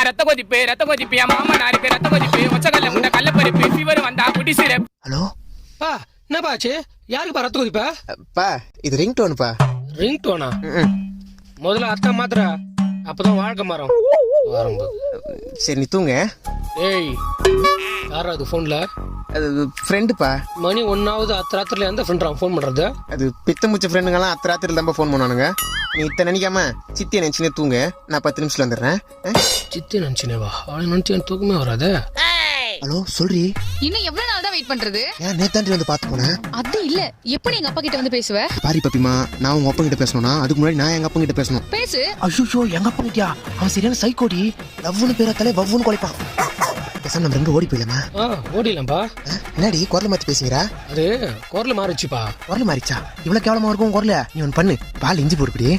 ரத்த கொதிப்பு என் மாமனாருக்கு ரத்த கொதிப்பு ஒச்சகல்ல முட்டை கள்ளப்பருப்பு ஃபீவர் வந்தா குடி சிரப். ஹலோ பா என்னப்பா ஆச்சு? யாருக்குப்பா ரத்த கொதிப்பா? பா இது ரிங் டோனுப்பா. Ring Donna? முதல்ல அத்தா மாத்திர, அப்பதான் வாழ்க்கை மாறும். சரி நீ தூங்க. ஏய் யாரா அது போன்ல? அது ஃப்ரெண்டுப்பா. மணி 1 அத்தராத்திரில எந்த ஃப்ரெண்ட் ஃபோன் பண்றது? அது பித்தமுச்ச ஃப்ரெண்டுங்கெல்லாம் அத்தராத்திரில தான் ஃபோன் பண்ணுவானுங்க. நீ இத்தனை நினைக்காம சித்தியை நினைச்சுனே தூங்க. நான் 10 நிமிஷத்துல வந்துடுறேன். சித்தி நினைச்சினேவா? அவளை நினைச்சு எனக்கு தூக்கமே வராது. ஹலோ சொல்றி. இன்னும் எவ்வளவு நாள் தான் வெயிட் பண்றது? ஏன் நேத்தாண்டி வந்து பாத்து போனேன். அது இல்ல, எப்படி எங்க அப்பா கிட்ட வந்து பேசுவ? பாரி பப்பிமா, நான் உங்க அப்பா கிட்ட பேசணும்னா அதுக்கு முன்னாடி நான் எங்க அப்பா கிட்ட பேசணும். பேசு. ஐயோ எங்க அப்பா கிட்டயா? அவன் சரியான சைக்கோடி. லவ்னு பேரத்தாலே வவ்வுன்னு குலைப்பான். பேசாம நம்ம ரெண்டு ஓடி போயிடலாமா? ஓடிடலாம்ப்பா. என்னடி குரல் மாத்தி பேசுகிறா? அது குரல் மாறிச்சுப்பா. குரல் மாறிச்சா? இவ்வளவு கேவலமா இருக்கும் குரல? நீ ஒன்னு பண்ணு, பால் இஞ்சி போடுப்படி.